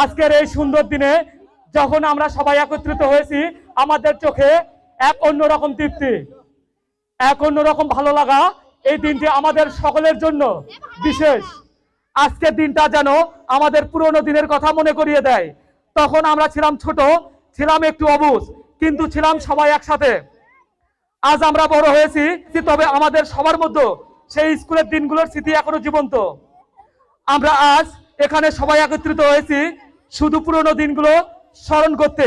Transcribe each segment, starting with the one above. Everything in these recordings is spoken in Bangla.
আজকের এই সুন্দর দিনে যখন আমরা সবাই একত্রিত হয়েছি, আমাদের চোখে এক অন্যরকম তৃপ্তি, এক অন্যরকম ভালো লাগা। এই দিনটি আমাদের সকলের জন্য বিশেষ। আজকের দিনটা যেন আমাদের পুরনো দিনের কথা মনে করিয়ে দেয়। তখন আমরা ছিলাম ছোট, ছিলাম একটু অবুঝ, কিন্তু ছিলাম সবাই একসাথে। আজ আমরা বড় হয়েছি, তবে আমাদের সবার মধ্যে সেই স্কুলের দিনগুলোর স্মৃতি এখনো জীবন্ত। আমরা আজ এখানে সবাই একত্রিত হয়েছি শুধু পুরনো দিনগুলো স্মরণ করতে,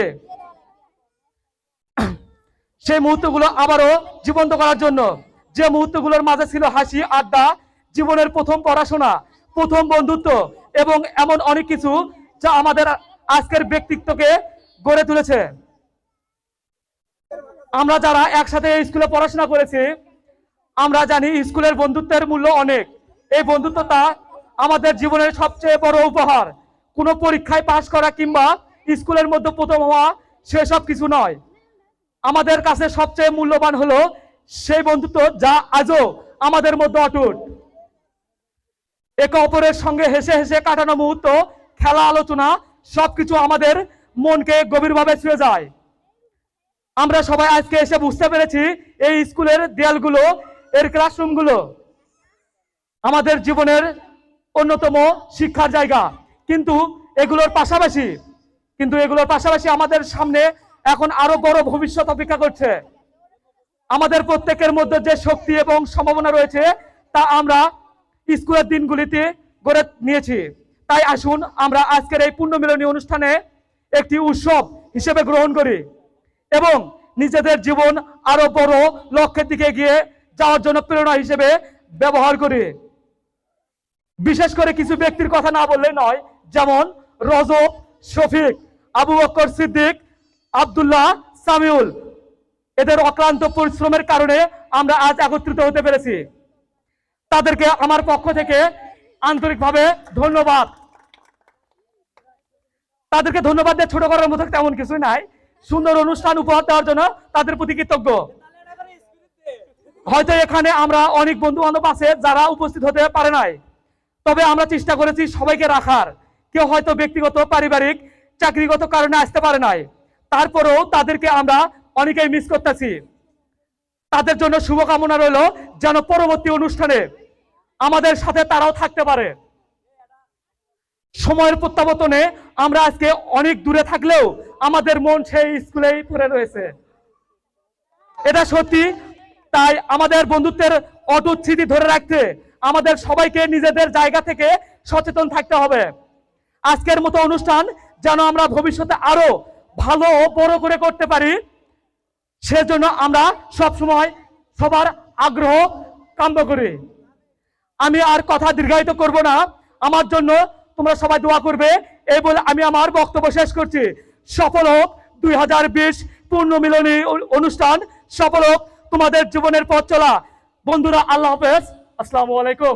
সেই মুহূর্তগুলো আবারও জীবন্ত করার জন্য। যে মুহূর্তগুলোর মাঝে ছিল হাসি, আড্ডা, জীবনের প্রথম পড়াশোনা, প্রথম বন্ধুত্ব এবং এমন অনেক কিছু যা আমাদের আজকের ব্যক্তিত্বকে গড়ে তুলেছে। আমরা যারা একসাথে এই স্কুলে পড়াশোনা করেছি, আমরা জানি স্কুলের বন্ধুত্বের মূল্য অনেক। এই বন্ধুত্বটা আমাদের জীবনের সবচেয়ে বড় উপহার। কোনো পরীক্ষায় পাশ করা কিংবা স্কুলের মধ্যে প্রথম হওয়া সেসব কিছু নয়। আমাদের কাছে সবচেয়ে মূল্যবান হলো সেই বন্ধুত্ব যা আজও আমাদের মধ্যে অটুট। একে অপরের সঙ্গে হেসে হেসে কাটানো মুহূর্ত, খেলা, আলোচনা সবকিছু আমাদের মনকে গভীরভাবে ছুঁয়ে যায়। আমরা সবাই আজকে এসে বুঝতে পেরেছি এই স্কুলের দেয়ালগুলো, এর ক্লাসরুমগুলো আমাদের জীবনের অন্যতম শিক্ষার জায়গা। কিন্তু এগুলোর পাশাপাশি আমাদের সামনে এখন আরো বড় ভবিষ্যৎ অপেক্ষা করছে। আমাদের প্রত্যেকের মধ্যে যে শক্তি এবং সম্ভাবনা রয়েছে তা আমরা স্কুলের দিনগুলিতে গড়ে নিয়েছি। তাই আসুন আমরা আজকের এই পুণ্যমিলনী অনুষ্ঠানে একটি উৎসব হিসেবে গ্রহণ করি এবং নিজেদের জীবন আরো বড় লক্ষ্যের দিকে এগিয়ে যাওয়ার জন্য প্রেরণা হিসেবে ব্যবহার করি। বিশেষ করে কিছু ব্যক্তির কথা না বললে নয়, যেমন রজব, শফিক, আবু বকর সিদ্দিক, আব্দুল্লাহ, সামিউল। এদের অক্লান্ত পরিশ্রমের কারণে আমরা আজ একত্রিত হতে পেরেছি। তাদেরকে আমার পক্ষ থেকে আন্তরিকভাবে ধন্যবাদ। তাদেরকে ধন্যবাদ দিয়ে ছোট করার মতো তেমন কিছু নাই। সুন্দর অনুষ্ঠান উপহার দেওয়ার জন্য তাদের প্রতি কৃতজ্ঞ। হয়তো এখানে আমরা অনেক বন্ধু বান্ধব আছে যারা উপস্থিত হতে পারে নাই, তবে আমরা চেষ্টা করেছি সবাইকে রাখার। কেউ হয়তো ব্যক্তিগত, পারিবারিক, চাকরিগত কারণে আসতে পারে নাই, তারপরেও তাদেরকে আমরা অনেকেই মিস করতেছি। তাদের জন্য শুভকামনা রইল যেন পরবর্তী অনুষ্ঠানে আমাদের সাথে তারাও থাকতে পারে। সময়ের প্রত্যাবর্তনে আমরা আজকে অনেক দূরে থাকলেও আমাদের মন সেই স্কুলেই পড়ে রয়েছে, এটা সত্যি। তাই আমাদের বন্ধুত্বের অটুট স্মৃতি ধরে রাখতে আমাদের সবাইকে নিজেদের জায়গা থেকে সচেতন থাকতে হবে। আজকের মতো অনুষ্ঠান যেন আমরা ভবিষ্যতে আরো ভালো ও বড় করে করতে পারি, সেজন্য আমরা সবসময় সবার আগ্রহ কাম্য করি। আমি আর কথা দীর্ঘায়িত করব না। আমার জন্য তোমরা সবাই দোয়া করবে, এই বলে আমি আমার বক্তব্য শেষ করছি। সফল হোক 2020 পুণ্যমিলনী অনুষ্ঠান, সফল হোক তোমাদের জীবনের পথ চলা। বন্ধুরা, আল্লাহ হাফেজ, আসসালামু আলাইকুম।